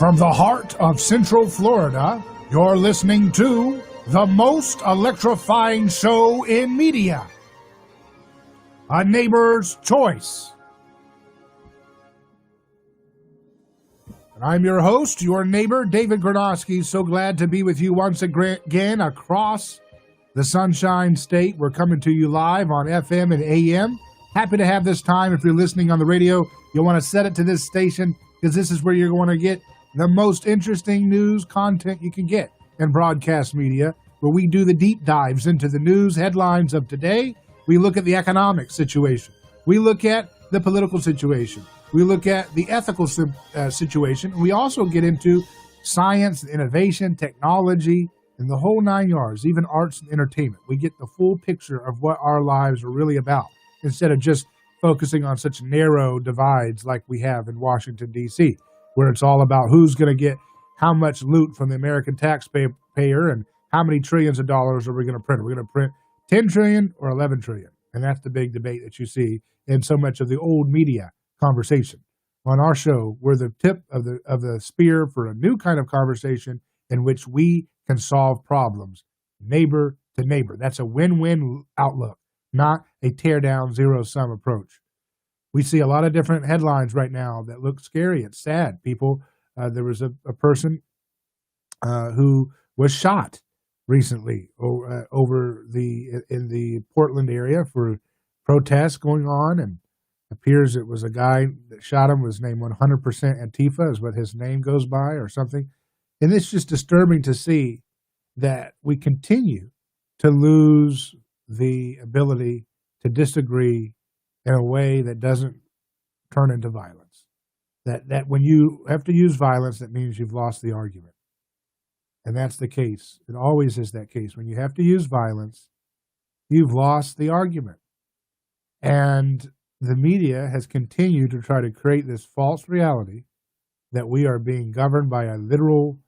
From the heart of Central Florida, you're listening to the most electrifying show in media, A Neighbor's Choice. And I'm your host, your neighbor, David Gronowski. So glad to be with you once again across the Sunshine State. We're coming to you live on FM and AM. Happy to have this time. If you're listening on the radio, you'll want to set it to this station because this is where you're going to get the most interesting news content you can get in broadcast media, where we do the deep dives into the news headlines of today. We look at the economic situation. We look at the political situation. We look at the ethical situation. We also get into science, innovation, technology, and the whole nine yards, even arts and entertainment. We get the full picture of what our lives are really about instead of just focusing on such narrow divides like we have in Washington, D.C., where it's all about who's going to get how much loot from the American taxpayer and how many trillions of dollars are we going to print. Are we going to print 10 trillion or 11 trillion? And that's the big debate that you see in so much of the old media conversation. On our show, we're the tip of the spear for a new kind of conversation in which we can solve problems neighbor to neighbor. That's a win-win outlook, not a tear-down, zero-sum approach. We see a lot of different headlines right now that look scary. It's sad. People, there was a person who was shot recently over in the Portland area for protests going on, and appears it was a guy that shot him was named 100% Antifa is what his name goes by or something. And it's just disturbing to see that we continue to lose the ability to disagree in a way that doesn't turn into violence. That when you have to use violence, that means you've lost the argument. And that's the case. It always is that case. When you have to use violence, you've lost the argument. And the media has continued to try to create this false reality that we are being governed by a literal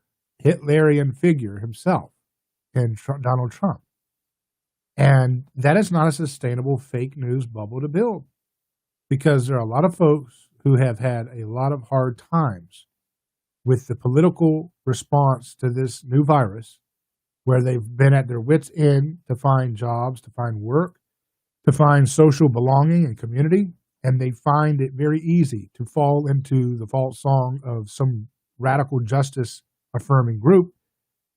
Hitlerian figure himself in Donald Trump. And that is not a sustainable fake news bubble to build, because there are a lot of folks who have had a lot of hard times with the political response to this new virus, where they've been at their wits' end to find jobs, to find work, to find social belonging and community, and they find it very easy to fall into the false song of some radical justice affirming group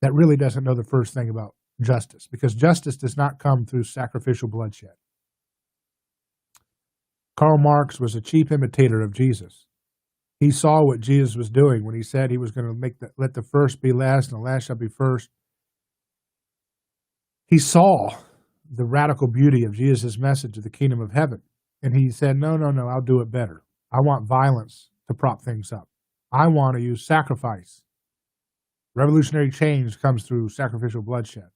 that really doesn't know the first thing about justice, because justice does not come through sacrificial bloodshed. Karl Marx was a cheap imitator of Jesus. He saw what Jesus was doing when he said he was going to let the first be last and the last shall be first. He saw the radical beauty of Jesus' message of the kingdom of heaven. And he said, no, I'll do it better. I want violence to prop things up. I want to use sacrifice. Revolutionary change comes through sacrificial bloodshed.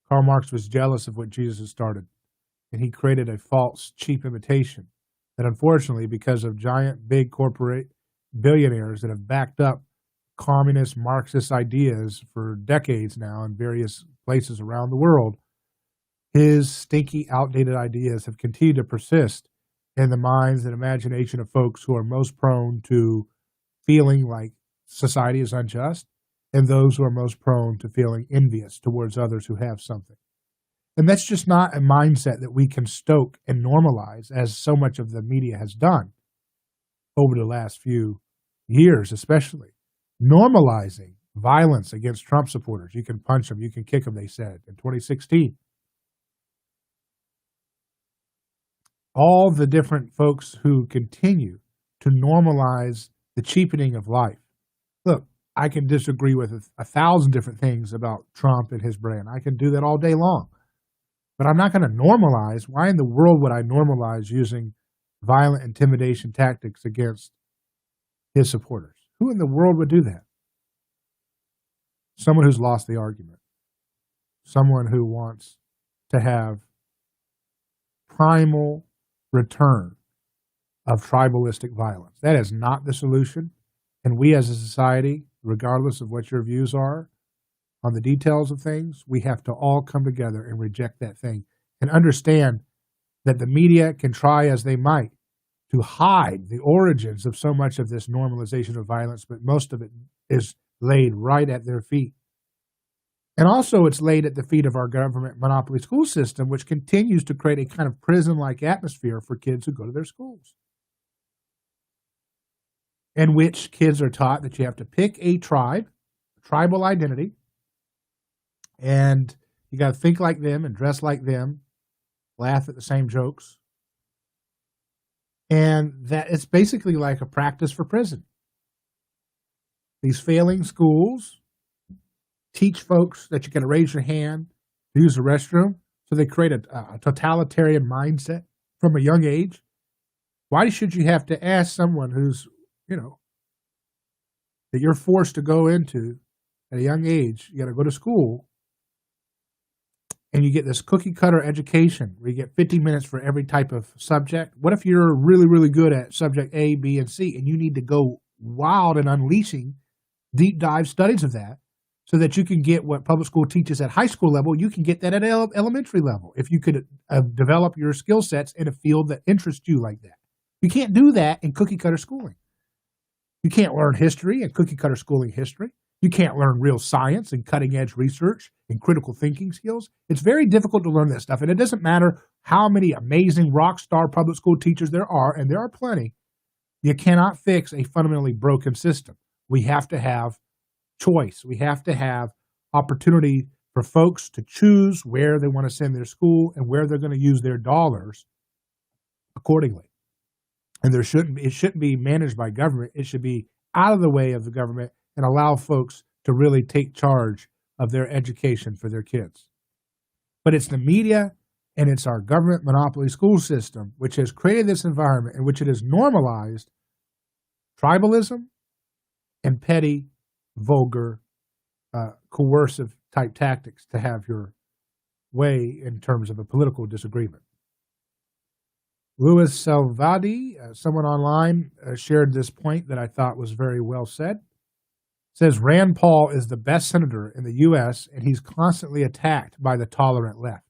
Karl Marx was jealous of what Jesus had started, and he created a false, cheap imitation that, unfortunately, because of giant, big corporate billionaires that have backed up communist, Marxist ideas for decades now in various places around the world, his stinky, outdated ideas have continued to persist in the minds and imagination of folks who are most prone to feeling like society is unjust, and those who are most prone to feeling envious towards others who have something. And that's just not a mindset that we can stoke and normalize, as so much of the media has done over the last few years, especially. Normalizing violence against Trump supporters. You can punch them, you can kick them, they said in 2016. All the different folks who continue to normalize the cheapening of life. Look, I can disagree with 1,000 different things about Trump and his brand. I can do that all day long. But I'm not going to normalize. Why in the world would I normalize using violent intimidation tactics against his supporters? Who in the world would do that? Someone who's lost the argument. Someone who wants to have primal return of tribalistic violence. That is not the solution. And we as a society, regardless of what your views are on the details of things, we have to all come together and reject that thing and understand that the media can try as they might to hide the origins of so much of this normalization of violence, but most of it is laid right at their feet. And also it's laid at the feet of our government monopoly school system, which continues to create a kind of prison-like atmosphere for kids who go to their schools, in which kids are taught that you have to pick a tribe, tribal identity, and you got to think like them and dress like them, laugh at the same jokes, and that it's basically like a practice for prison. These failing schools teach folks that you got to raise your hand to use the restroom, so they create a totalitarian mindset from a young age. Why should you have to ask someone who's, that you're forced to go into at a young age? You got to go to school, and you get this cookie cutter education where you get 50 minutes for every type of subject. What if you're really, really good at subject A, B, and C, and you need to go wild and unleashing deep dive studies of that so that you can get what public school teaches at high school level? You can get that at elementary level if you could develop your skill sets in a field that interests you like that. You can't do that in cookie cutter schooling. You can't learn history and cookie cutter schooling history. You can't learn real science and cutting edge research and critical thinking skills. It's very difficult to learn that stuff. And it doesn't matter how many amazing rock star public school teachers there are, and there are plenty. You cannot fix a fundamentally broken system. We have to have choice. We have to have opportunity for folks to choose where they want to send their school and where they're going to use their dollars accordingly. And it shouldn't be managed by government. It should be out of the way of the government and allow folks to really take charge of their education for their kids. But it's the media and it's our government monopoly school system which has created this environment in which it has normalized tribalism and petty, vulgar, coercive type tactics to have your way in terms of a political disagreement. Louis Salvadi, someone online, shared this point that I thought was very well said. Says Rand Paul is the best senator in the U.S. and he's constantly attacked by the tolerant left.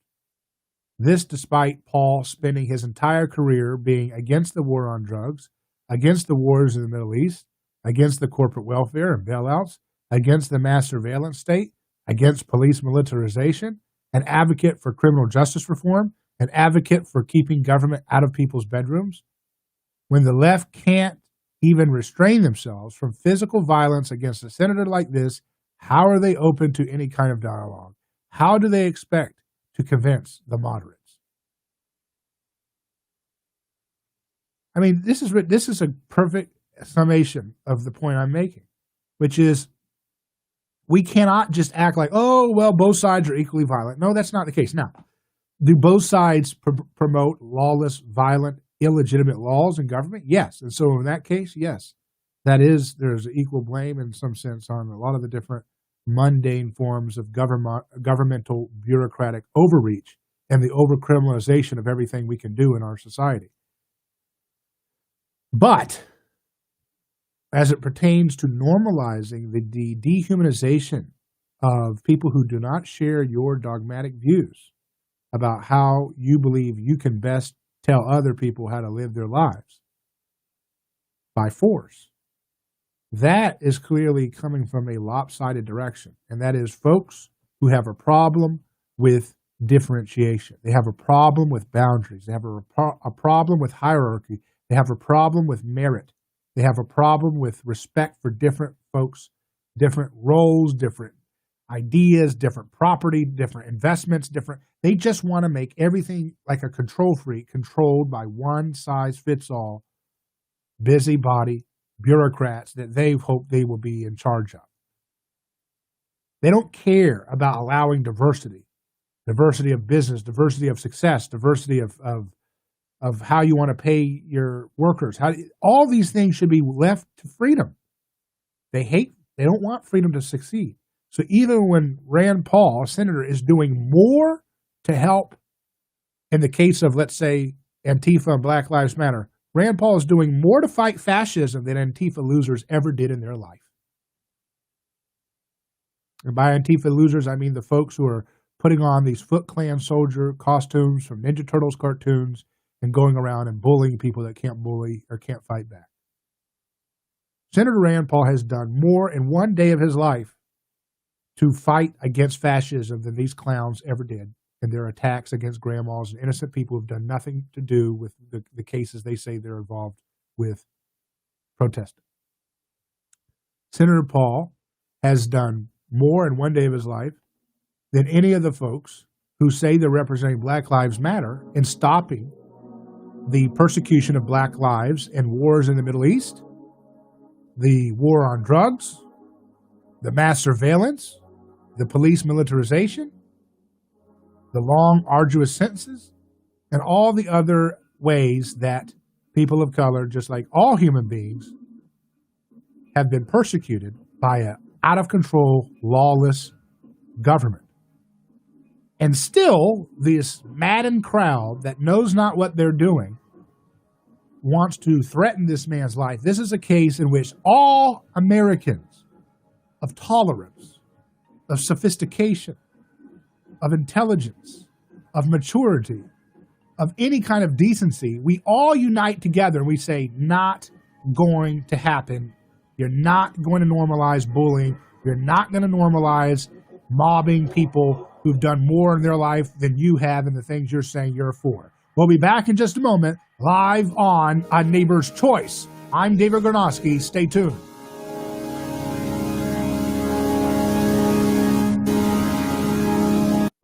This despite Paul spending his entire career being against the war on drugs, against the wars in the Middle East, against the corporate welfare and bailouts, against the mass surveillance state, against police militarization, an advocate for criminal justice reform, an advocate for keeping government out of people's bedrooms. When the left can't even restrain themselves from physical violence against a senator like this, how are they open to any kind of dialogue? How do they expect to convince the moderates? I mean, this is a perfect summation of the point I'm making, which is we cannot just act like, oh, well, both sides are equally violent. No, that's not the case. Now, do both sides promote lawless, violent, illegitimate laws in government? Yes. And so in that case, yes, there's equal blame in some sense on a lot of the different mundane forms of governmental bureaucratic overreach and the overcriminalization of everything we can do in our society. But as it pertains to normalizing the dehumanization of people who do not share your dogmatic views about how you believe you can best tell other people how to live their lives by force, that is clearly coming from a lopsided direction. And that is folks who have a problem with differentiation. They have a problem with boundaries. They have a problem with hierarchy. They have a problem with merit. They have a problem with respect for different folks, different roles, different ideas, different property, different investments, they just want to make everything like a control freak, controlled by one size fits all busybody bureaucrats that they hope they will be in charge of. They don't care about allowing diversity of business, diversity of success, diversity of how you want to pay your workers. All these things should be left to freedom. They don't want freedom to succeed. So even when Rand Paul, a senator, is doing more to help in the case of, let's say, Antifa and Black Lives Matter, Rand Paul is doing more to fight fascism than Antifa losers ever did in their life. And by Antifa losers, I mean the folks who are putting on these Foot Clan soldier costumes from Ninja Turtles cartoons and going around and bullying people that can't bully or can't fight back. Senator Rand Paul has done more in one day of his life to fight against fascism than these clowns ever did in their attacks against grandmas and innocent people who have done nothing to do with the cases they say they're involved with protesting. Senator Paul has done more in one day of his life than any of the folks who say they're representing Black Lives Matter in stopping the persecution of Black lives and wars in the Middle East, the war on drugs, the mass surveillance, the police militarization, the long, arduous sentences, and all the other ways that people of color, just like all human beings, have been persecuted by an out-of-control, lawless government. And still, this maddened crowd that knows not what they're doing wants to threaten this man's life. This is a case in which all Americans of tolerance, of sophistication, of intelligence, of maturity, of any kind of decency, we all unite together and we say, not going to happen. You're not going to normalize bullying. You're not going to normalize mobbing people who've done more in their life than you have in the things you're saying you're for. We'll be back in just a moment, live on A Neighbor's Choice. I'm David Gornosky. Stay tuned.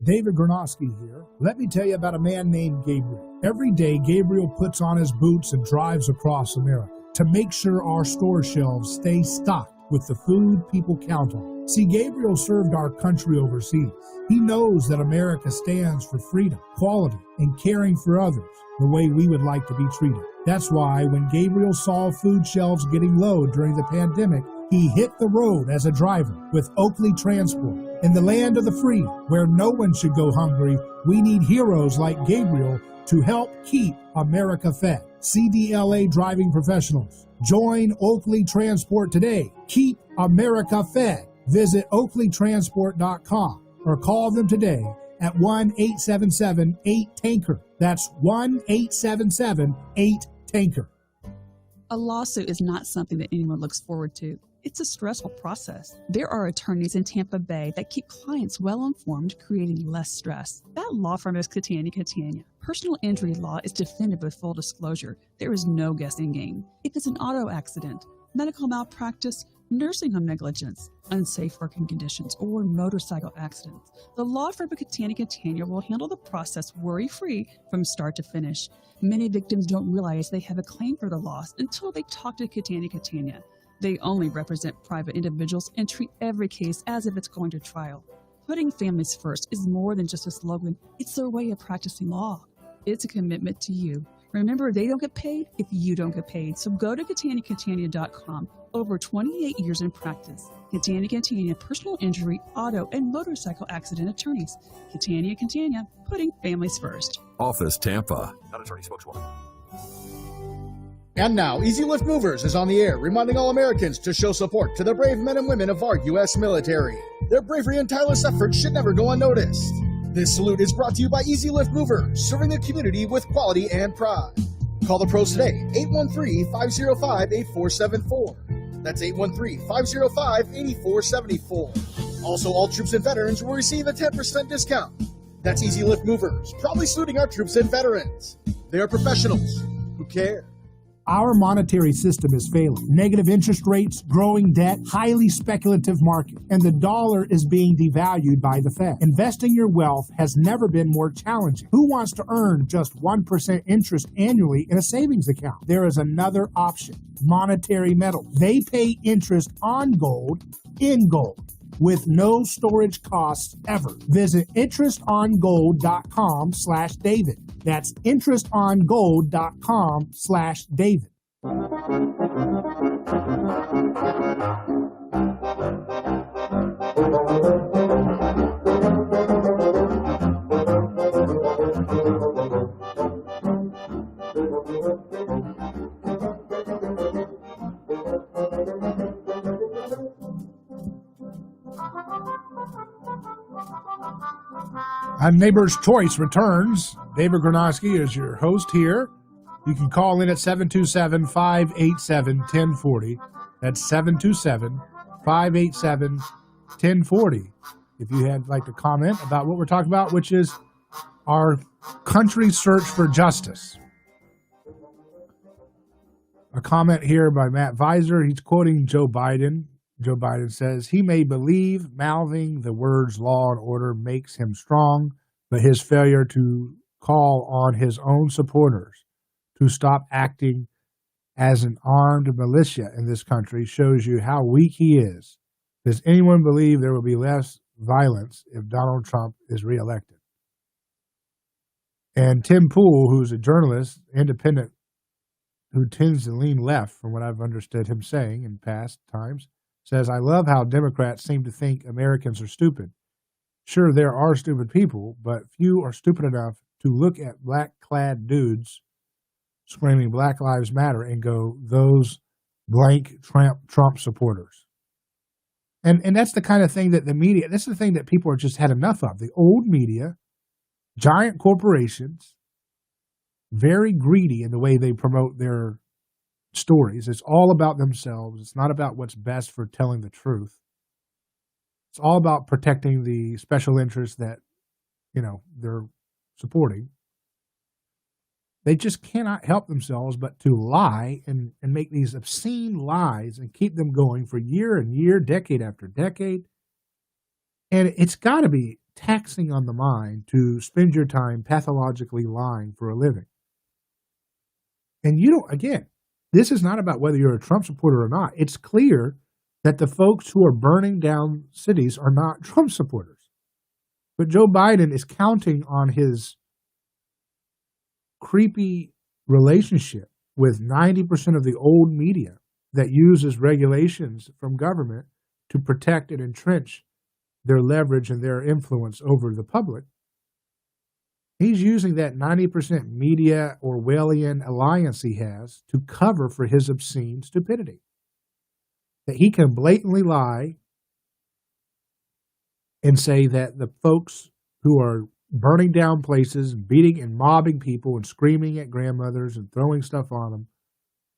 David Gornosky here. Let me tell you about a man named Gabriel. Every day, Gabriel puts on his boots and drives across America to make sure our store shelves stay stocked with the food people count on. See, Gabriel served our country overseas. He knows that America stands for freedom, quality, and caring for others the way we would like to be treated. That's why when Gabriel saw food shelves getting low during the pandemic, he hit the road as a driver with Oakley Transport. In the land of the free, where no one should go hungry, we need heroes like Gabriel to help keep America fed. CDLA driving professionals. Join Oakley Transport today. Keep America fed. Visit oakleytransport.com or call them today at 1-877-8-TANKER. That's 1-877-8-TANKER. A lawsuit is not something that anyone looks forward to. It's a stressful process. There are attorneys in Tampa Bay that keep clients well informed, creating less stress. That law firm is Catania Catania. Personal injury law is defended with full disclosure. There is no guessing game. If it's an auto accident, medical malpractice, nursing home negligence, unsafe working conditions, or motorcycle accidents, the law firm of Catania Catania will handle the process worry-free from start to finish. Many victims don't realize they have a claim for the loss until they talk to Catania Catania. They only represent private individuals and treat every case as if it's going to trial. Putting families first is more than just a slogan. It's their way of practicing law. It's a commitment to you. Remember, they don't get paid if you don't get paid. So go to CataniaCatania.com. Over 28 years in practice. Catania Catania, personal injury, auto, and motorcycle accident attorneys. Catania Catania, putting families first. Office Tampa. Not attorney spokeswoman. And now, Easy Lift Movers is on the air, reminding all Americans to show support to the brave men and women of our U.S. military. Their bravery and tireless efforts should never go unnoticed. This salute is brought to you by Easy Lift Movers, serving the community with quality and pride. Call the pros today, 813-505-8474. That's 813-505-8474. Also, all troops and veterans will receive a 10% discount. That's Easy Lift Movers, proudly saluting our troops and veterans. They are professionals who care. Our monetary system is failing. Negative interest rates, growing debt, highly speculative market, and the dollar is being devalued by the Fed. Investing your wealth has never been more challenging. Who wants to earn just 1% interest annually in a savings account? There is another option, monetary metals. They pay interest on gold in gold, with no storage costs ever. Visit interestongold.com/David. That's interestongold.com/David. A Neighbor's Choice returns David Gronowski is your host here. You can call in at 727-587-1040. That's 727-587-1040. If you had like to comment about what we're talking about, which is our country's search for justice. A comment here by Matt Visor. He's quoting Joe Biden. Joe Biden says, he may believe mouthing the words law and order makes him strong, but his failure to call on his own supporters to stop acting as an armed militia in this country shows you how weak he is. Does anyone believe there will be less violence if Donald Trump is reelected? And Tim Pool, who's a journalist, independent, who tends to lean left from what I've understood him saying in past times, says, I love how Democrats seem to think Americans are stupid. Sure, there are stupid people, but few are stupid enough to look at black-clad dudes screaming Black Lives Matter and go, those blank Trump supporters. And that's the kind of thing that the media, that's the thing that people are just had enough of. The old media, giant corporations, very greedy in the way they promote their stories. It's all about themselves. It's not about what's best for telling the truth. It's all about protecting the special interests that, they're supporting. They just cannot help themselves but to lie and make these obscene lies and keep them going for year and year, decade after decade. And it's got to be taxing on the mind to spend your time pathologically lying for a living. And again, this is not about whether you're a Trump supporter or not. It's clear that the folks who are burning down cities are not Trump supporters. But Joe Biden is counting on his creepy relationship with 90% of the old media that uses regulations from government to protect and entrench their leverage and their influence over the public. He's using that 90% media Orwellian alliance he has to cover for his obscene stupidity. That he can blatantly lie and say that the folks who are burning down places, beating and mobbing people and screaming at grandmothers and throwing stuff on them,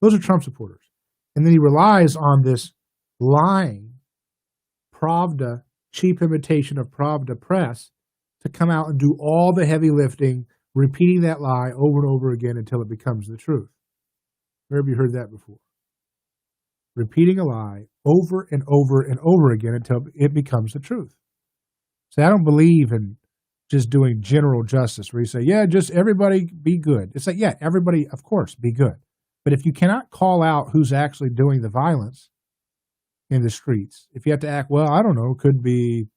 those are Trump supporters. And then he relies on this lying Pravda, cheap imitation of Pravda press, to come out and do all the heavy lifting, repeating that lie over and over again until it becomes the truth. Where have you heard that before? Repeating a lie over and over and over again until it becomes the truth. See, I don't believe in just doing general justice where you say, yeah, just everybody be good. It's like, yeah, everybody, of course, be good. But if you cannot call out who's actually doing the violence in the streets, if you have to act, well, I don't know, could be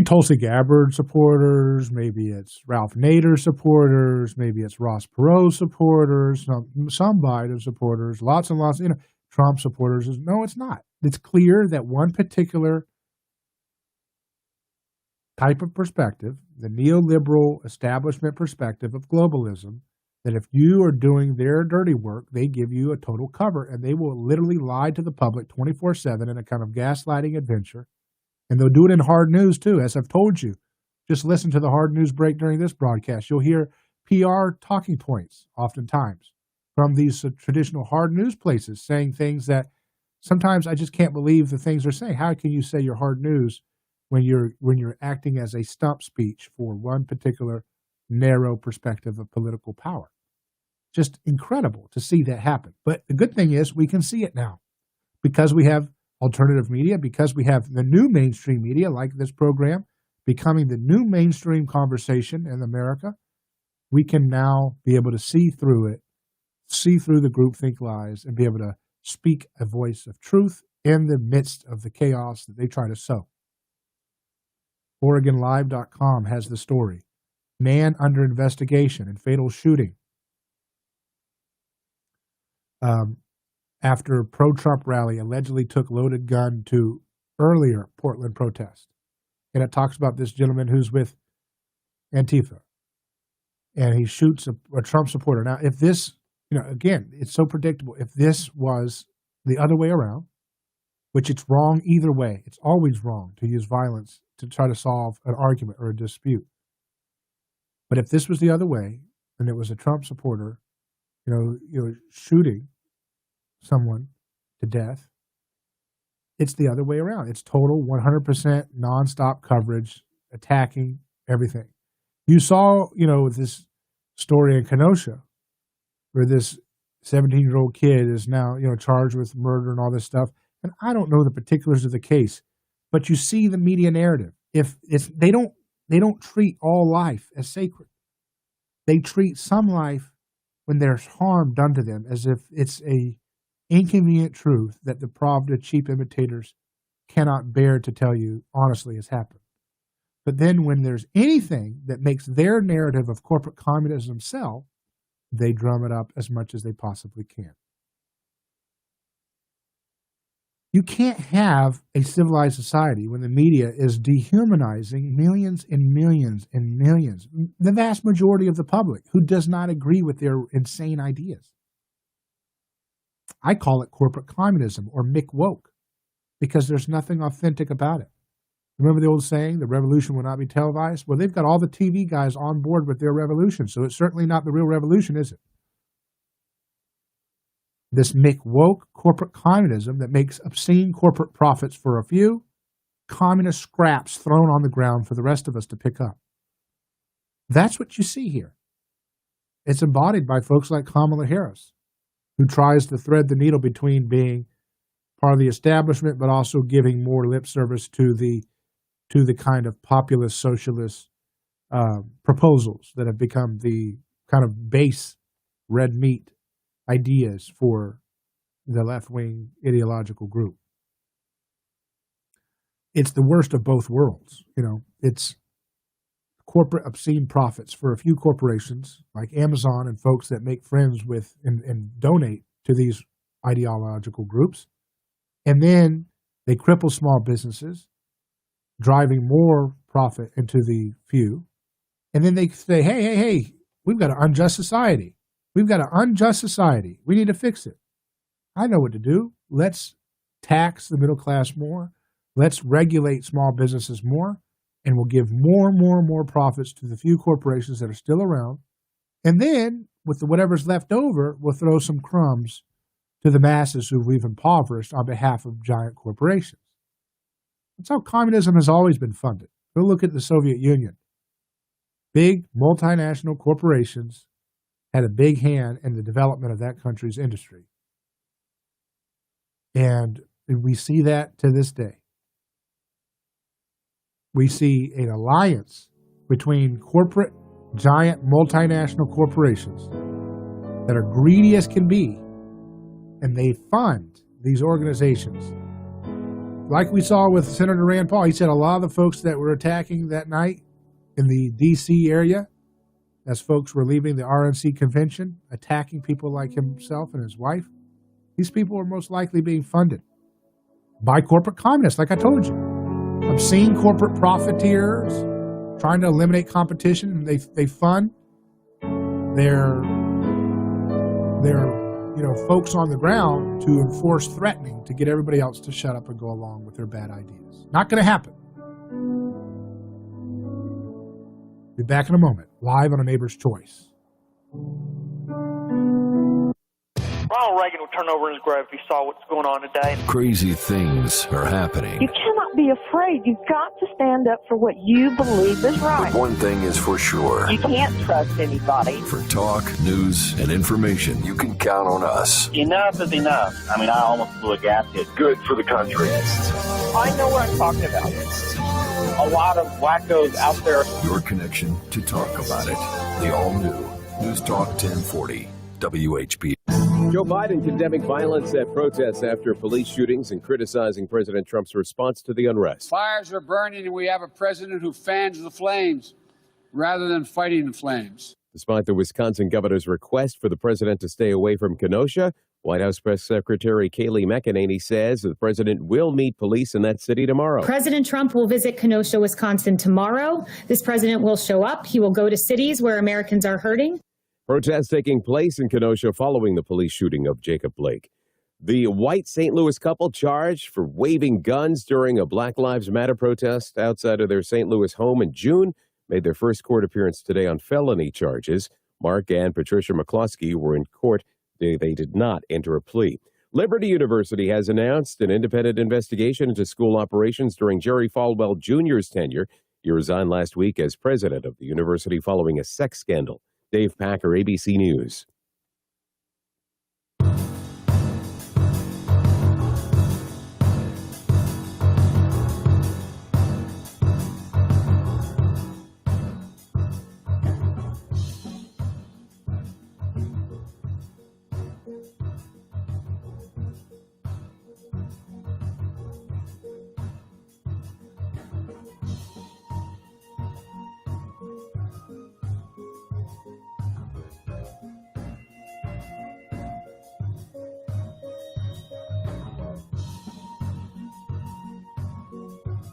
Tulsi Gabbard supporters, maybe it's Ralph Nader supporters, maybe it's Ross Perot supporters, some Biden supporters, lots and lots, Trump supporters. No, it's not. It's clear that one particular type of perspective, the neoliberal establishment perspective of globalism, that if you are doing their dirty work, they give you a total cover, and they will literally lie to the public 24/7 in a kind of gaslighting adventure. And they'll do it in hard news, too, as I've told you. Just listen to the hard news break during this broadcast. You'll hear PR talking points oftentimes from these traditional hard news places saying things that sometimes I just can't believe the things they're saying. How can you say you're hard news when you're acting as a stump speech for one particular narrow perspective of political power? Just incredible to see that happen. But the good thing is we can see it now because we have alternative media, because we have the new mainstream media like this program becoming the new mainstream conversation in America. We can now be able to see through it, see through the groupthink lies, and be able to speak a voice of truth in the midst of the chaos that they try to sow. OregonLive.com has the story. Man under investigation in fatal shooting. After pro-Trump rally allegedly took loaded gun to earlier Portland protest. And it talks about this gentleman who's with Antifa. And he shoots a Trump supporter. Now, if this, again, it's so predictable. If this was the other way around, which it's wrong either way, it's always wrong to use violence to try to solve an argument or a dispute. But if this was the other way, and it was a Trump supporter, shooting someone to death, it's the other way around. It's total 100% nonstop coverage, attacking everything. You saw, this story in Kenosha where this 17-year-old kid is now, charged with murder and all this stuff. And I don't know the particulars of the case, but you see the media narrative. If they don't treat all life as sacred. They treat some life when there's harm done to them as if it's a inconvenient truth that the depraved, cheap imitators cannot bear to tell you honestly has happened. But then when there's anything that makes their narrative of corporate communism sell, they drum it up as much as they possibly can. You can't have a civilized society when the media is dehumanizing millions and millions and millions, the vast majority of the public who does not agree with their insane ideas. I call it corporate communism or McWoke because there's nothing authentic about it. Remember the old saying, the revolution will not be televised? Well, they've got all the TV guys on board with their revolution, so it's certainly not the real revolution, is it? This McWoke corporate communism that makes obscene corporate profits for a few, communist scraps thrown on the ground for the rest of us to pick up. That's what you see here. It's embodied by folks like Kamala Harris, who tries to thread the needle between being part of the establishment but also giving more lip service to the kind of populist socialist proposals that have become the kind of base red meat ideas for the left-wing ideological group. It's the worst of both worlds. It's corporate obscene profits for a few corporations like Amazon and folks that make friends with and donate to these ideological groups. And then they cripple small businesses, driving more profit into the few. And then they say, hey, we've got an unjust society. We've got an unjust society. We need to fix it. I know what to do. Let's tax the middle class more. Let's regulate small businesses more. And we'll give more and more and more profits to the few corporations that are still around. And then, with whatever's left over, we'll throw some crumbs to the masses who we've impoverished on behalf of giant corporations. That's how communism has always been funded. Go look at the Soviet Union. Big multinational corporations had a big hand in the development of that country's industry. And we see that to this day. We see an alliance between corporate, giant multinational corporations that are greedy as can be, and they fund these organizations. Like we saw with Senator Rand Paul, he said a lot of the folks that were attacking that night in the D.C. area, as folks were leaving the RNC convention, attacking people like himself and his wife, these people were most likely being funded by corporate communists, like I told you. Obscene corporate profiteers trying to eliminate competition, and they fund their folks on the ground to enforce threatening to get everybody else to shut up and go along with their bad ideas. Not going to happen. Be back in a moment, live on A Neighbor's Choice. Ronald Reagan would turn over in his grave if he saw what's going on today. Crazy things are happening. You cannot be afraid. You've got to stand up for what you believe is right. But one thing is for sure. You can't trust anybody. For talk, news, and information, you can count on us. Enough is enough. I mean, I almost blew a gasket. Good for the country. I know what I'm talking about. A lot of wackos out there. Your connection to talk about it. The all-new News Talk 1040, WHP. Joe Biden condemning violence at protests after police shootings and criticizing President Trump's response to the unrest. Fires are burning, and we have a president who fans the flames rather than fighting the flames. Despite the Wisconsin governor's request for the president to stay away from Kenosha, White House Press Secretary Kayleigh McEnany says the president will meet police in that city tomorrow. President Trump will visit Kenosha, Wisconsin tomorrow. This president will show up. He will go to cities where Americans are hurting. Protests taking place in Kenosha following the police shooting of Jacob Blake. The white St. Louis couple charged for waving guns during a Black Lives Matter protest outside of their St. Louis home in June made their first court appearance today on felony charges. Mark and Patricia McCloskey were in court. They did not enter a plea. Liberty University has announced an independent investigation into school operations during Jerry Falwell Jr.'s tenure. He resigned last week as president of the university following a sex scandal. Dave Packer, ABC News.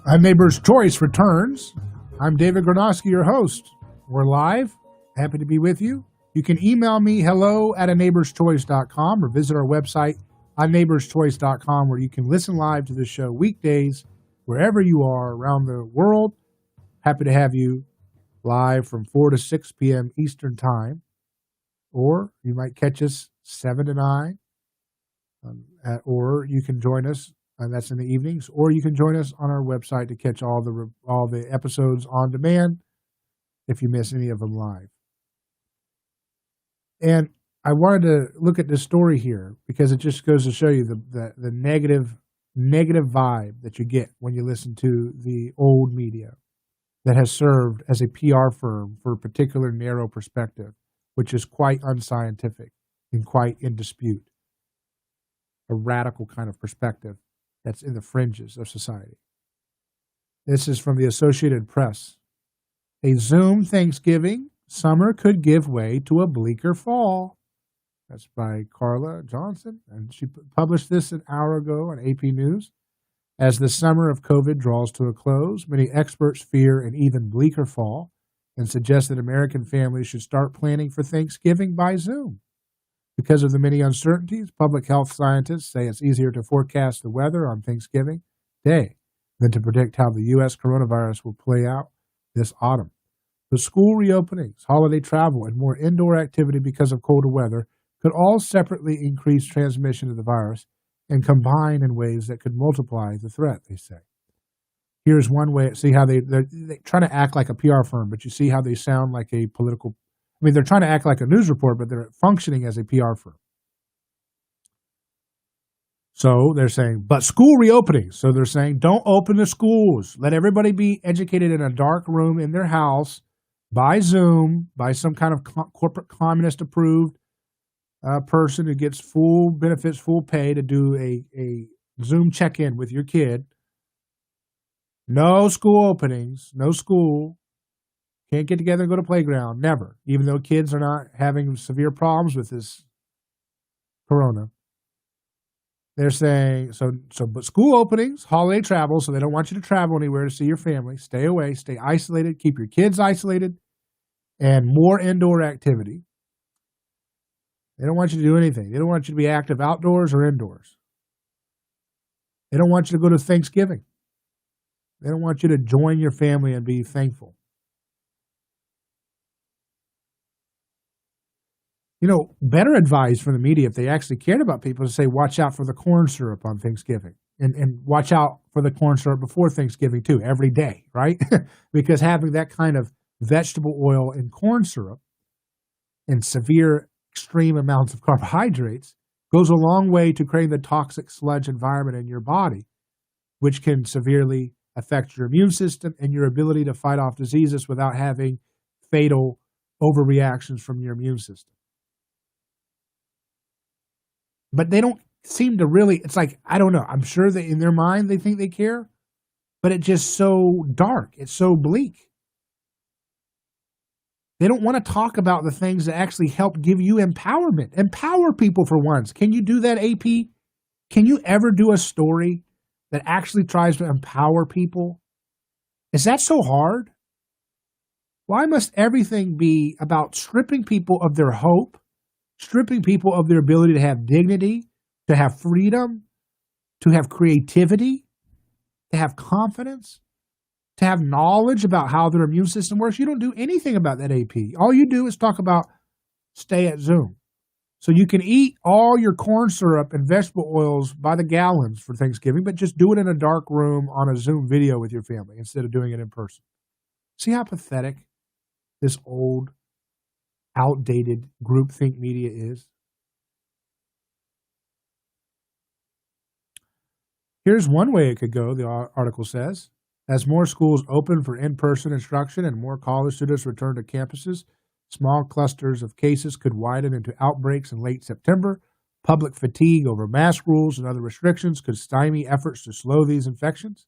Our Neighbor's Choice returns. I'm David Gronowski, your host. We're live. Happy to be with you. You can email me hello@aneighborschoice.com or visit our website neighborschoice.com where you can listen live to the show weekdays wherever you are around the world. Happy to have you live from 4 to 6 p.m. Eastern Time. Or you might catch us 7 to 9. Or you can join us. That's in the evenings, or you can join us on our website to catch all the episodes on demand if you miss any of them live. And I wanted to look at this story here because it just goes to show you the negative vibe that you get when you listen to the old media that has served as a PR firm for a particular narrow perspective, which is quite unscientific and quite in dispute. A radical kind of perspective that's in the fringes of society. This is from the Associated Press. A Zoom Thanksgiving, summer could give way to a bleaker fall. That's by Carla Johnson, and she published this an hour ago on AP News. As the summer of COVID draws to a close, many experts fear an even bleaker fall and suggest that American families should start planning for Thanksgiving by Zoom. Because of the many uncertainties, public health scientists say it's easier to forecast the weather on Thanksgiving Day than to predict how the U.S. coronavirus will play out this autumn. The school reopenings, holiday travel, and more indoor activity because of colder weather could all separately increase transmission of the virus and combine in ways that could multiply the threat, they say. Here's one way. See how they're trying to act like a PR firm, but you see how they sound like a political. I mean, they're trying to act like a news report, but they're functioning as a PR firm. So they're saying, but school reopenings. So they're saying, don't open the schools. Let everybody be educated in a dark room in their house by Zoom, by some kind of corporate communist approved person who gets full benefits, full pay to do a Zoom check-in with your kid. No school openings, no school. Can't get together and go to playground. Never. Even though kids are not having severe problems with this corona. They're saying, but school openings, holiday travel, so they don't want you to travel anywhere to see your family. Stay away, stay isolated, keep your kids isolated, and more indoor activity. They don't want you to do anything. They don't want you to be active outdoors or indoors. They don't want you to go to Thanksgiving. They don't want you to join your family and be thankful. You know, better advice from the media, if they actually cared about people, to say, watch out for the corn syrup on Thanksgiving. And watch out for the corn syrup before Thanksgiving, too, every day, right? Because having that kind of vegetable oil in corn syrup and severe, extreme amounts of carbohydrates goes a long way to creating the toxic sludge environment in your body, which can severely affect your immune system and your ability to fight off diseases without having fatal overreactions from your immune system. But they don't seem to really, it's like, I don't know. I'm sure that in their mind they think they care, but it's just so dark. It's so bleak. They don't want to talk about the things that actually help give you empowerment. Empower people for once. Can you do that, AP? Can you ever do a story that actually tries to empower people? Is that so hard? Why must everything be about stripping people of their hope? Stripping people of their ability to have dignity, to have freedom, to have creativity, to have confidence? to have knowledge about how their immune system works. You don't do anything about that AP. All you do is talk about stay at Zoom. So you can eat all your corn syrup and vegetable oils by the gallons for Thanksgiving, but just do it in a dark room on a Zoom video with your family instead of doing it in person. See how pathetic this old, outdated groupthink media is? Here's one way it could go, the article says. As more schools open for in-person instruction and more college students return to campuses, small clusters of cases could widen into outbreaks in late September. Public fatigue over mask rules and other restrictions could stymie efforts to slow these infections.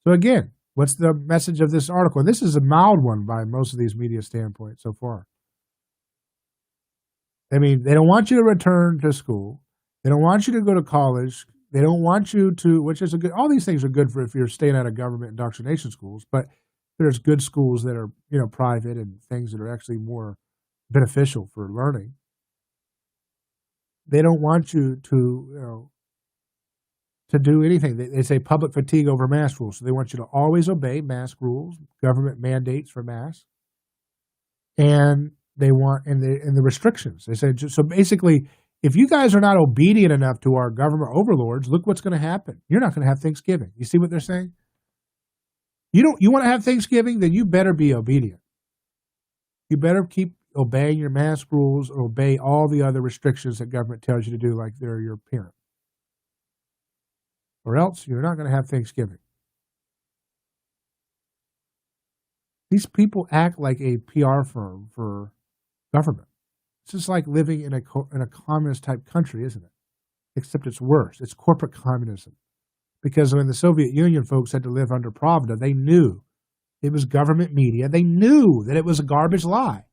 So again, what's the message of this article? This is a mild one by most of these media standpoints so far. I mean, they don't want you to return to school. They don't want you to go to college. They don't want you to, which is a good, all these things are good for if you're staying out of government indoctrination schools, but there's good schools that are, private and things that are actually more beneficial for learning. They don't want you to do anything. They say public fatigue over mask rules. So they want you to always obey mask rules, government mandates for masks. And they want, and the restrictions. They say, so basically, if you guys are not obedient enough to our government overlords, look what's going to happen. You're not going to have Thanksgiving. You see what they're saying? You want to have Thanksgiving, then you better be obedient. You better keep obeying your mask rules or obey all the other restrictions that government tells you to do, like they're your parent. Or else you're not going to have Thanksgiving. These people act like a PR firm for government. It's just like living in a communist type country, isn't it? Except it's worse. It's corporate communism. Because when the Soviet Union folks had to live under Pravda, they knew it was government media. They knew that it was a garbage lie.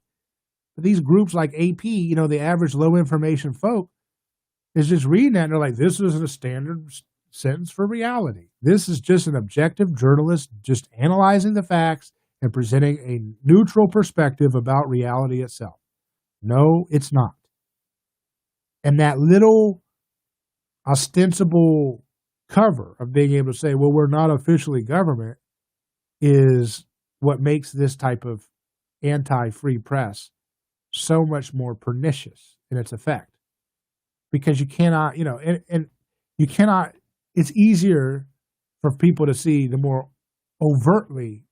But these groups like AP, the average low information folk, is just reading that and they're like, this isn't a standard sentence for reality. This is just an objective journalist just analyzing the facts and presenting a neutral perspective about reality itself. No, it's not. And that little ostensible cover of being able to say, well, we're not officially government, is what makes this type of anti-free press so much more pernicious in its effect. Because you cannot, and you cannot, it's easier for people to see the more overtly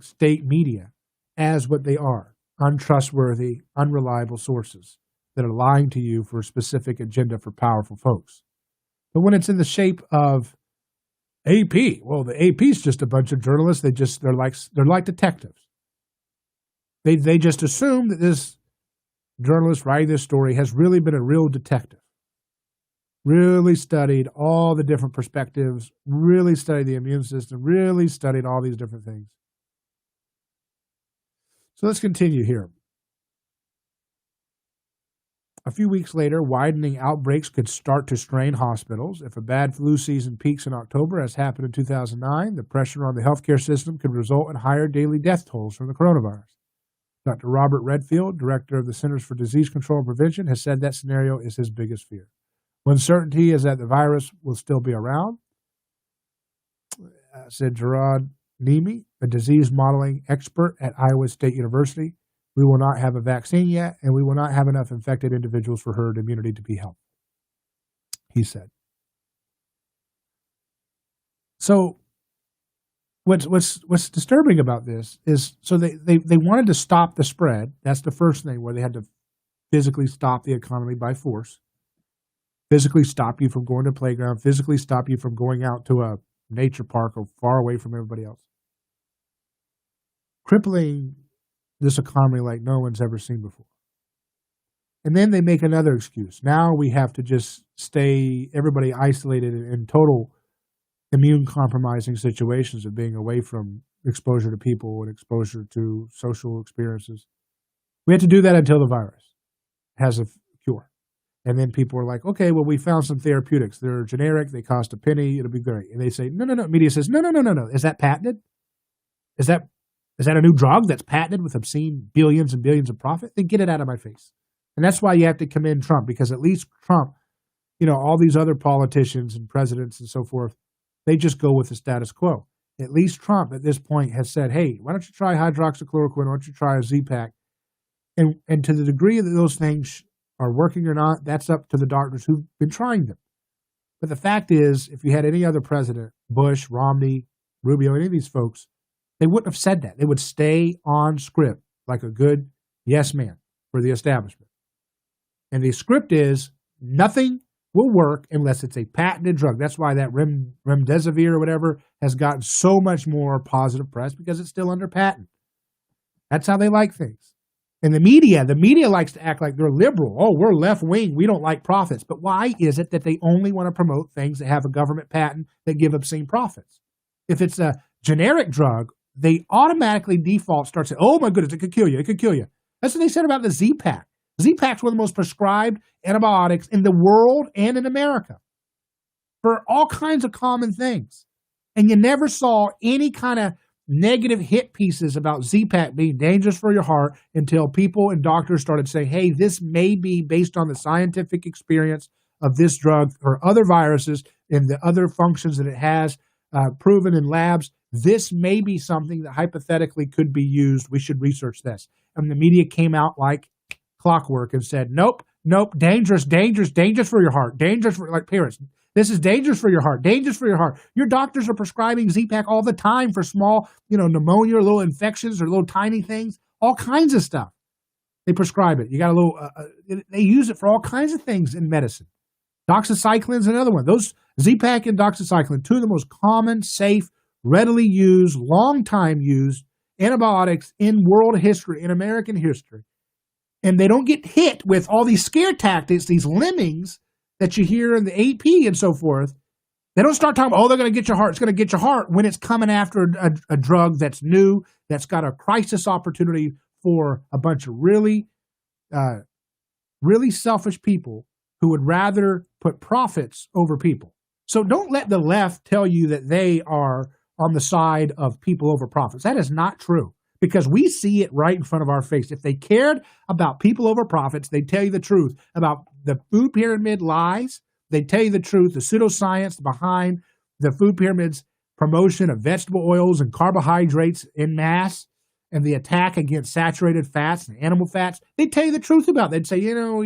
state media as what they are, untrustworthy, unreliable sources that are lying to you for a specific agenda for powerful folks. But when it's in the shape of AP, well, the AP is just a bunch of journalists. They're like detectives. They just assume that this journalist writing this story has really been a real detective. Really studied all the different perspectives, really studied the immune system, really studied all these different things. So let's continue here. A few weeks later, widening outbreaks could start to strain hospitals. If a bad flu season peaks in October, as happened in 2009, the pressure on the healthcare system could result in higher daily death tolls from the coronavirus. Dr. Robert Redfield, director of the Centers for Disease Control and Prevention, has said that scenario is his biggest fear. One certainty is that the virus will still be around, said Gerard Nemi, a disease modeling expert at Iowa State University. We will not have a vaccine yet, and we will not have enough infected individuals for herd immunity to be helpful, he said. So what's disturbing about this is, so they wanted to stop the spread. That's the first thing, where they had to physically stop the economy by force, physically stop you from going to a playground, physically stop you from going out to a nature park or far away from everybody else. Crippling this economy like no one's ever seen before. And then they make another excuse. Now we have to just stay, everybody isolated in total immune compromising situations of being away from exposure to people and exposure to social experiences. We have to do that until the virus has a cure. And then people are like, okay, well, we found some therapeutics. They're generic. They cost a penny. It'll be great. And they say, no. Media says, no. Is that patented? Is that a new drug that's patented with obscene billions and billions of profit? Then get it out of my face. And that's why you have to commend Trump, because at least Trump, all these other politicians and presidents and so forth, they just go with the status quo. at least Trump at this point has said, hey, why don't you try hydroxychloroquine? Why don't you try a Z-Pak? And to the degree that those things are working or not, that's up to the doctors who've been trying them. But the fact is, if you had any other president, Bush, Romney, Rubio, any of these folks, they wouldn't have said that. They would stay on script like a good yes man for the establishment. And the script is nothing will work unless it's a patented drug. That's why that remdesivir or whatever has gotten so much more positive press, because it's still under patent. That's how they like things. And the media likes to act like they're liberal. Oh, we're left wing. We don't like profits. But why is it that they only want to promote things that have a government patent that give obscene profits? If it's a generic drug, they automatically default start saying, oh my goodness, it could kill you. It could kill you. That's what they said about the Z-Pak. Z-Pak's one of the most prescribed antibiotics in the world and in America for all kinds of common things. And you never saw any kind of negative hit pieces about Z-Pak being dangerous for your heart until people and doctors started saying, hey, this may be based on the scientific experience of this drug or other viruses and the other functions that it has proven in labs. This may be something that hypothetically could be used. We should research this. And the media came out like clockwork and said, nope, dangerous for your heart, dangerous for, like parents. This is dangerous for your heart, dangerous for your heart. Your doctors are prescribing Z-Pak all the time for small, pneumonia, or little infections or little tiny things, all kinds of stuff. They prescribe it. You got a little, they use it for all kinds of things in medicine. Doxycycline is another one. Those Z-Pak and doxycycline, two of the most common, safe, readily used, long time used antibiotics in world history, in American history. And they don't get hit with all these scare tactics, these lemmings that you hear in the AP and so forth. They don't start talking about, oh, they're going to get your heart. It's going to get your heart when it's coming after a drug that's new, that's got a crisis opportunity for a bunch of really selfish people who would rather put profits over people. So don't let the left tell you that they are on the side of people over profits. That is not true, because we see it right in front of our face. If they cared about people over profits, they'd tell you the truth about the food pyramid lies. They'd tell you the truth, the pseudoscience behind the food pyramid's promotion of vegetable oils and carbohydrates in mass and the attack against saturated fats and animal fats. They'd tell you the truth about it. They'd say,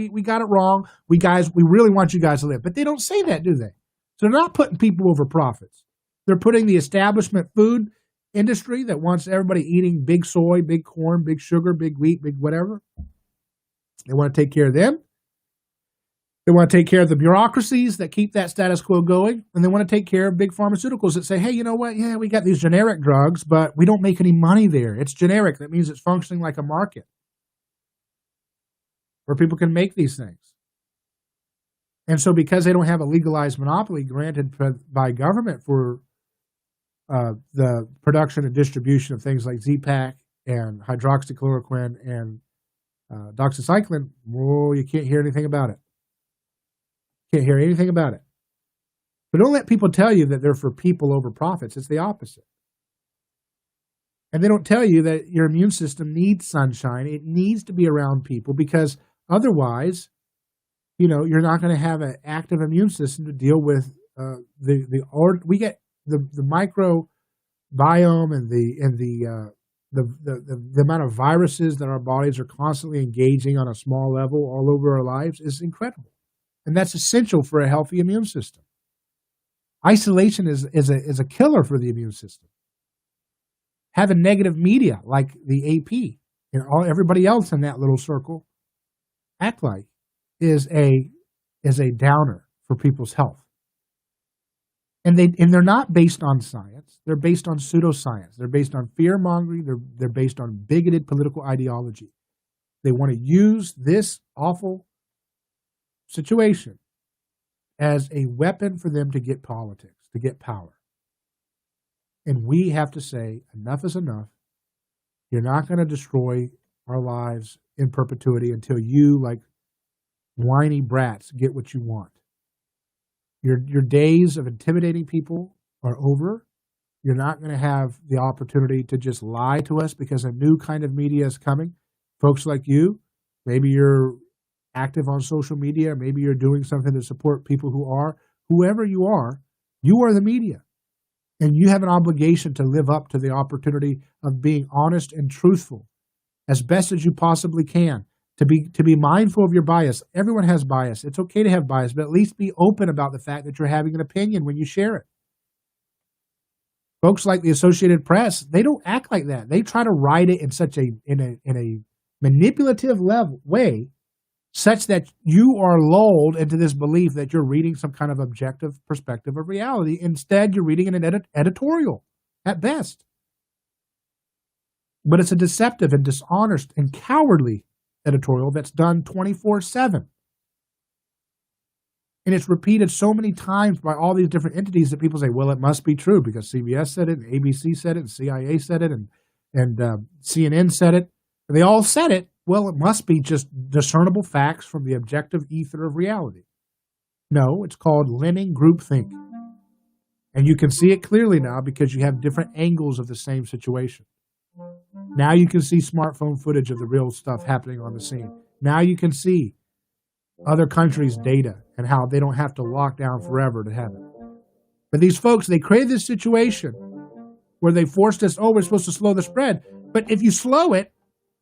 we got it wrong. We really want you guys to live. But they don't say that, do they? So they're not putting people over profits. They're putting the establishment food industry that wants everybody eating big soy, big corn, big sugar, big wheat, big whatever. They want to take care of them. They want to take care of the bureaucracies that keep that status quo going. And they want to take care of big pharmaceuticals that say, hey, you know what? Yeah, we got these generic drugs, but we don't make any money there. It's generic. That means it's functioning like a market where people can make these things. And so because they don't have a legalized monopoly granted by government for the production and distribution of things like Z-Pak and hydroxychloroquine and doxycycline, you can't hear anything about it. Can't hear anything about it. But don't let people tell you that they're for people over profits. It's the opposite. And they don't tell you that your immune system needs sunshine. It needs to be around people, because otherwise, you're not going to have an active immune system to deal with we get the microbiome and the amount of viruses that our bodies are constantly engaging on a small level all over our lives is incredible. And that's essential for a healthy immune system. Isolation is a killer for the immune system. Having negative media like the AP and everybody else in that little circle act like is a downer for people's health. And they're not based on science. They're based on pseudoscience. They're based on fear-mongering. They're based on bigoted political ideology. They want to use this awful situation as a weapon for them to get politics, to get power. And we have to say, enough is enough. You're not going to destroy our lives in perpetuity until you, like whiny brats, get what you want. Your days of intimidating people are over. You're not going to have the opportunity to just lie to us because a new kind of media is coming. Folks like you, maybe you're active on social media, maybe you're doing something to support people who are. Whoever you are the media. And you have an obligation to live up to the opportunity of being honest and truthful as best as you possibly can, to be mindful of your bias. Everyone has bias. It's okay to have bias, but at least be open about the fact that you're having an opinion when you share it. Folks like the Associated Press, they don't act like that. They try to write it in such a manipulative way, such that you are lulled into this belief that you're reading some kind of objective perspective of reality. Instead, you're reading an editorial at best. But it's a deceptive and dishonest and cowardly editorial that's done 24/7. And it's repeated so many times by all these different entities that people say, well, it must be true because CBS said it, and ABC said it, and CIA said it, and CNN said it. And they all said it. Well, it must be just discernible facts from the objective ether of reality. No, it's called lemming groupthink. And you can see it clearly now because you have different angles of the same situation. Now you can see smartphone footage of the real stuff happening on the scene. Now you can see other countries' data and how they don't have to lock down forever to have it. But these folks, they create this situation where they forced us, we're supposed to slow the spread. But if you slow it,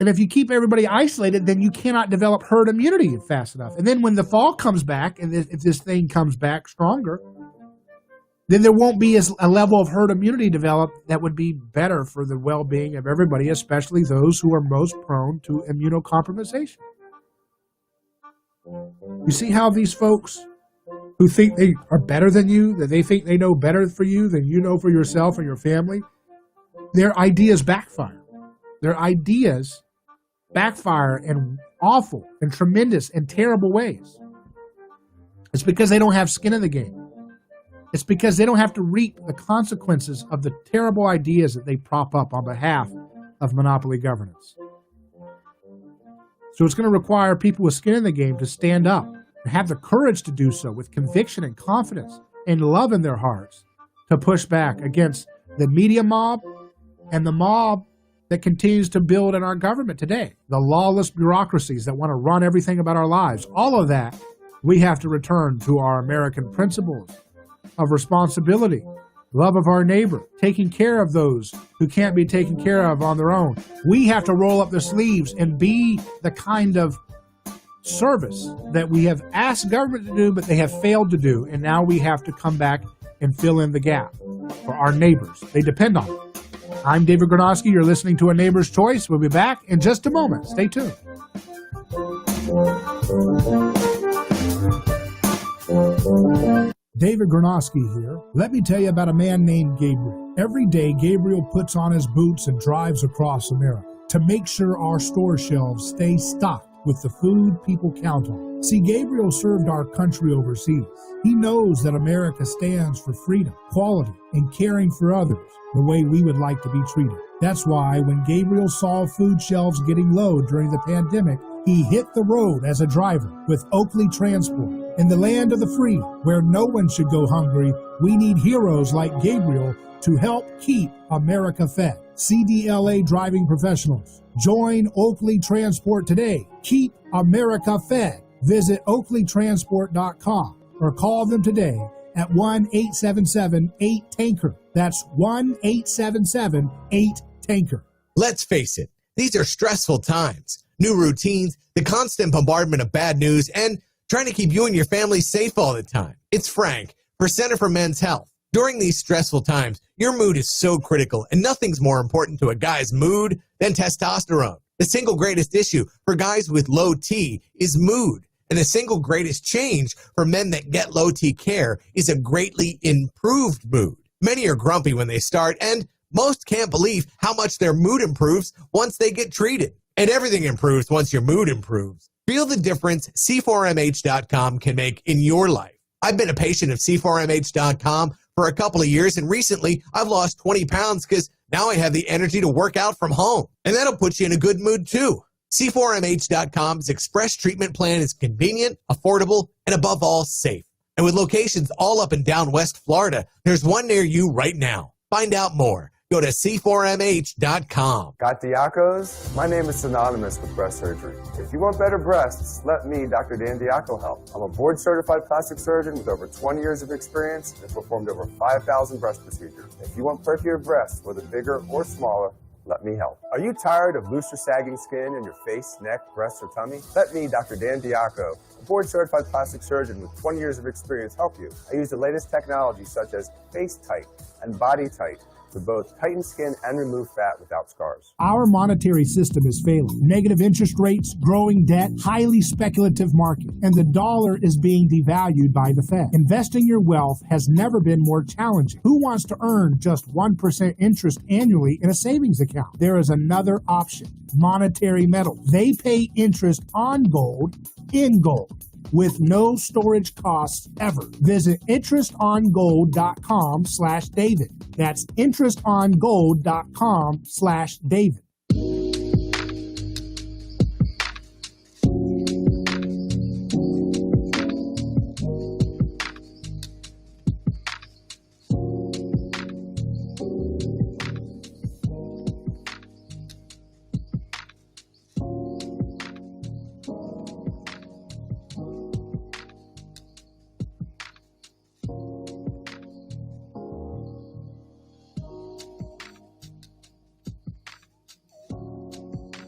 and if you keep everybody isolated, then you cannot develop herd immunity fast enough. And then when the fall comes back, and if this thing comes back stronger, then there won't be a level of herd immunity developed that would be better for the well-being of everybody, especially those who are most prone to immunocompromisation. You see how these folks who think they are better than you, that they think they know better for you than you know for yourself and your family, their ideas backfire. Their ideas backfire in awful and tremendous and terrible ways. It's because they don't have skin in the game. It's because they don't have to reap the consequences of the terrible ideas that they prop up on behalf of monopoly governance. So it's going to require people with skin in the game to stand up and have the courage to do so with conviction and confidence and love in their hearts to push back against the media mob and the mob that continues to build in our government today, the lawless bureaucracies that want to run everything about our lives. All of that, we have to return to our American principles of responsibility, love of our neighbor, taking care of those who can't be taken care of on their own. We have to roll up the sleeves and be the kind of service that we have asked government to do, but they have failed to do. And now we have to come back and fill in the gap for our neighbors. They depend on it. I'm David Gronowski. You're listening to A Neighbor's Choice. We'll be back in just a moment. Stay tuned. David Gronowski here. Let me tell you about a man named Gabriel. Every day, Gabriel puts on his boots and drives across America to make sure our store shelves stay stocked with the food people count on. See, Gabriel served our country overseas. He knows that America stands for freedom, quality, and caring for others the way we would like to be treated. That's why when Gabriel saw food shelves getting low during the pandemic, he hit the road as a driver with Oakley Transport. In the land of the free, where no one should go hungry, we need heroes like Gabriel to help keep America fed. CDLA driving professionals. Join Oakley Transport today. Keep America fed. Visit oakleytransport.com or call them today at 1-877-8-TANKER. That's 1-877-8-TANKER. Let's face it, these are stressful times. New routines, the constant bombardment of bad news, and trying to keep you and your family safe all the time. It's Frank for Center for Men's Health. During these stressful times, your mood is so critical, and nothing's more important to a guy's mood than testosterone. The single greatest issue for guys with low T is mood, and the single greatest change for men that get low T care is a greatly improved mood. Many are grumpy when they start, and most can't believe how much their mood improves once they get treated. And everything improves once your mood improves. Feel the difference C4MH.com can make in your life. I've been a patient of C4MH.com for a couple of years, and recently I've lost 20 pounds because now I have the energy to work out from home. And that'll put you in a good mood too. C4MH.com's express treatment plan is convenient, affordable, and above all, safe. And with locations all up and down West Florida, there's one near you right now. Find out more. Go to C4MH.com. Got Diacos? My name is synonymous with breast surgery. If you want better breasts, let me, Dr. Dan Diaco, help. I'm a board-certified plastic surgeon with over 20 years of experience and performed over 5,000 breast procedures. If you want perkier breasts, whether bigger or smaller, let me help. Are you tired of loose or sagging skin in your face, neck, breasts, or tummy? Let me, Dr. Dan Diaco, a board-certified plastic surgeon with 20 years of experience, help you. I use the latest technology such as Face Tight and Body Tight to both tighten skin and remove fat without scars. Our monetary system is failing. Negative interest rates, growing debt, highly speculative market, and the dollar is being devalued by the Fed. Investing your wealth has never been more challenging. Who wants to earn just 1% interest annually in a savings account? There is another option, Monetary Metals. They pay interest on gold in gold, with no storage costs ever. Visit interestongold.com/David. That's interestongold.com/David.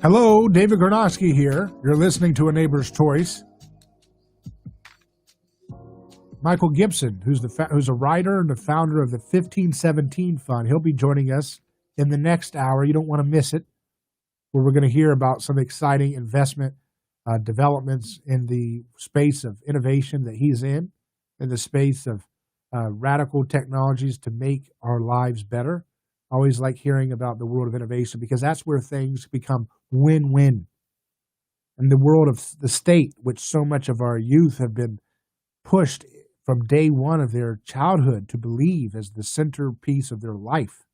Hello, David Gornosky here. You're listening to A Neighbor's Choice. Michael Gibson, who's a writer and the founder of the 1517 Fund, he'll be joining us in the next hour. You don't want to miss it, where we're going to hear about some exciting investment developments in the space of innovation that he's in the space of radical technologies to make our lives better. I always like hearing about the world of innovation because that's where things become win-win. In the world of the state, which so much of our youth have been pushed from day one of their childhood to believe as the centerpiece of their life,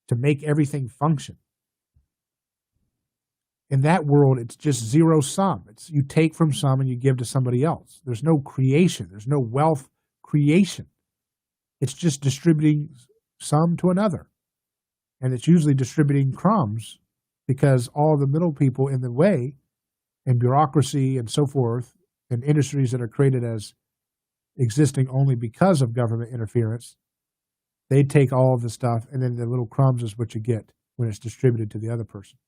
to make everything function. In that world, it's just zero sum. It's you take from some and you give to somebody else. There's no creation. There's no wealth creation. It's just distributing some to another. And it's usually distributing crumbs because all the middle people in the way and bureaucracy and so forth and industries that are created as existing only because of government interference, they take all of the stuff and then the little crumbs is what you get when it's distributed to the other person.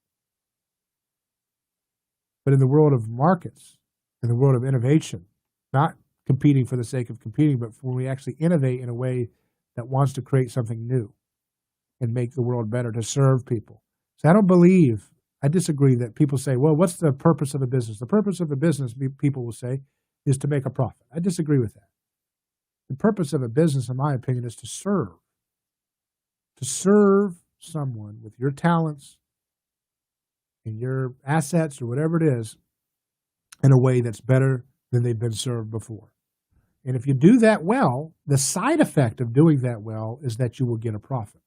But in the world of markets, in the world of innovation, not competing for the sake of competing, but when we actually innovate in a way that wants to create something new and make the world better to serve people. So I disagree that people say, well, what's the purpose of a business? The purpose of a business, people will say, is to make a profit. I disagree with that. The purpose of a business, in my opinion, is to serve. To serve someone with your talents and your assets or whatever it is in a way that's better than they've been served before. And if you do that well, the side effect of doing that well is that you will get a profit.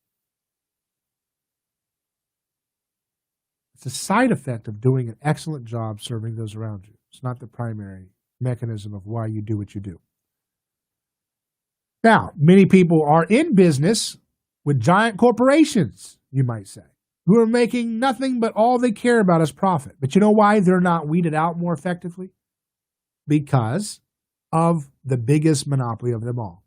It's a side effect of doing an excellent job serving those around you. It's not the primary mechanism of why you do what you do. Now, many people are in business with giant corporations, you might say, who are making nothing but all they care about is profit. But you know why they're not weeded out more effectively? Because of the biggest monopoly of them all,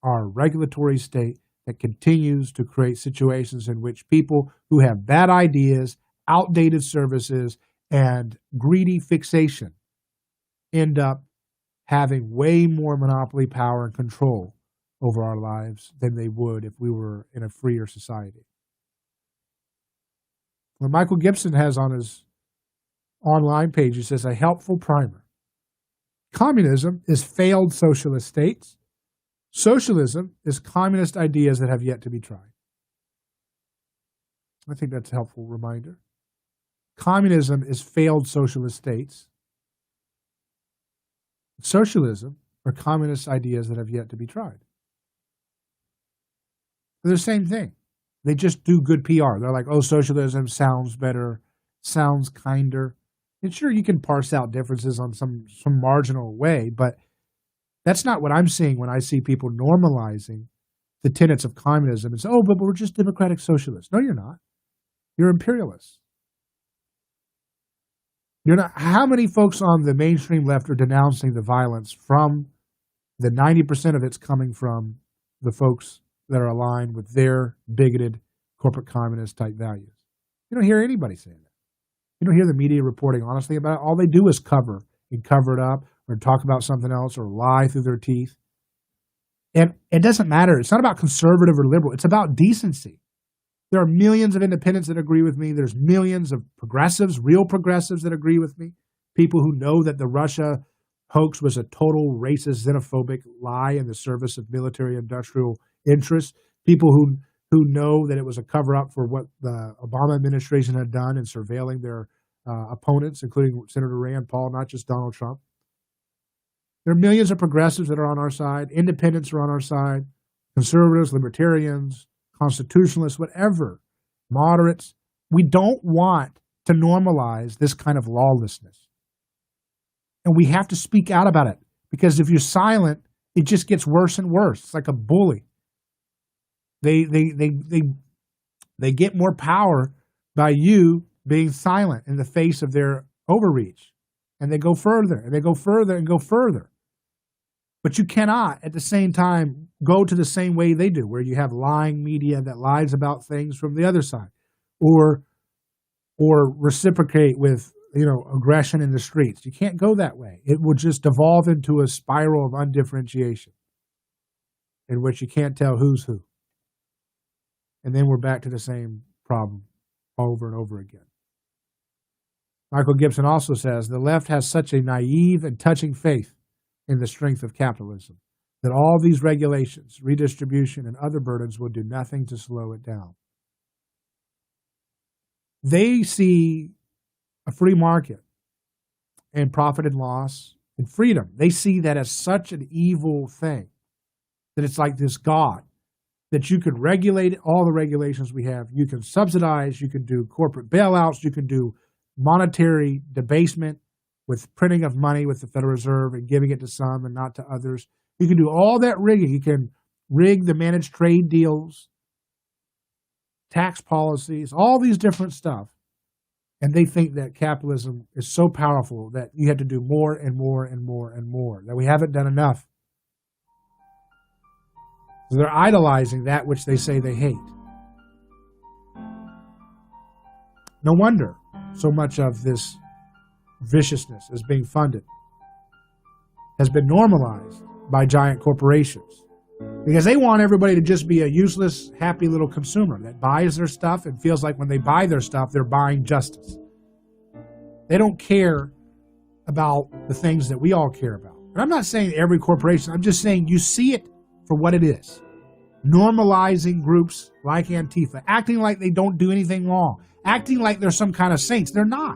our regulatory state that continues to create situations in which people who have bad ideas, outdated services, and greedy fixation end up having way more monopoly power and control over our lives than they would if we were in a freer society. What Michael Gibson has on his online page, he says, a helpful primer. Communism is failed socialist states. Socialism is communist ideas that have yet to be tried. I think that's a helpful reminder. Communism is failed socialist states. Socialism are communist ideas that have yet to be tried. They're the same thing. They just do good PR. They're like, oh, socialism sounds better, sounds kinder. And sure, you can parse out differences on some marginal way, but that's not what I'm seeing when I see people normalizing the tenets of communism and say, oh, but we're just democratic socialists. No, you're not. You're imperialists. You're not. How many folks on the mainstream left are denouncing the violence from the 90% of it's coming from the folks that are aligned with their bigoted corporate communist type values? You don't hear anybody saying that. You don't hear the media reporting honestly about it. All they do is cover it up or talk about something else or lie through their teeth. And it doesn't matter. It's not about conservative or liberal. It's about decency. There are millions of independents that agree with me. There's millions of progressives, real progressives that agree with me. People who know that the Russia hoax was a total racist, xenophobic lie in the service of military-industrial interests. People who know that it was a cover-up for what the Obama administration had done in surveilling their opponents, including Senator Rand Paul, not just Donald Trump. There are millions of progressives that are on our side. Independents are on our side. Conservatives, libertarians, constitutionalists, whatever, moderates. We don't want to normalize this kind of lawlessness. And we have to speak out about it, because if you're silent, it just gets worse and worse. It's like a bully. They get more power by you being silent in the face of their overreach. And they go further, and they go further, and go further. But you cannot, at the same time, go to the same way they do, where you have lying media that lies about things from the other side, or reciprocate with, aggression in the streets. You can't go that way. It will just devolve into a spiral of undifferentiation in which you can't tell who's who. And then we're back to the same problem over and over again. Michael Gibson also says, the left has such a naive and touching faith in the strength of capitalism that all these regulations, redistribution, and other burdens will do nothing to slow it down. They see a free market and profit and loss and freedom. They see that as such an evil thing, that it's like this God, that you could regulate all the regulations we have. You can subsidize, you can do corporate bailouts, you can do monetary debasement with printing of money with the Federal Reserve and giving it to some and not to others. You can do all that rigging. You can rig the managed trade deals, tax policies, all these different stuff. And they think that capitalism is so powerful that you have to do more and more and more and more, that we haven't done enough. So they're idolizing that which they say they hate. No wonder so much of this viciousness is being funded, has been normalized by giant corporations, because they want everybody to just be a useless, happy little consumer that buys their stuff and feels like when they buy their stuff, they're buying justice. They don't care about the things that we all care about. And I'm not saying every corporation, I'm just saying you see it for what it is. Normalizing groups like Antifa, acting like they don't do anything wrong, acting like they're some kind of saints. They're not.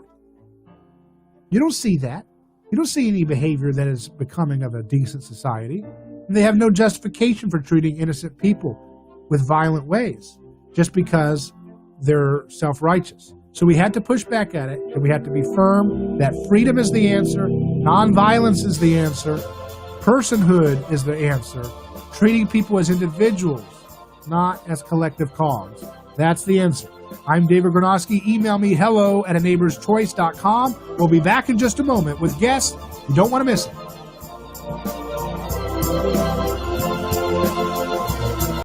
You don't see that. You don't see any behavior that is becoming of a decent society. And they have no justification for treating innocent people with violent ways just because they're self-righteous. So we had to push back at it, and we had to be firm that freedom is the answer, nonviolence is the answer, personhood is the answer, treating people as individuals, not as collective cause. That's the answer. I'm David Gronowski. Email me hello@aneighborschoice.com. We'll be back in just a moment with guests. You don't want to miss it.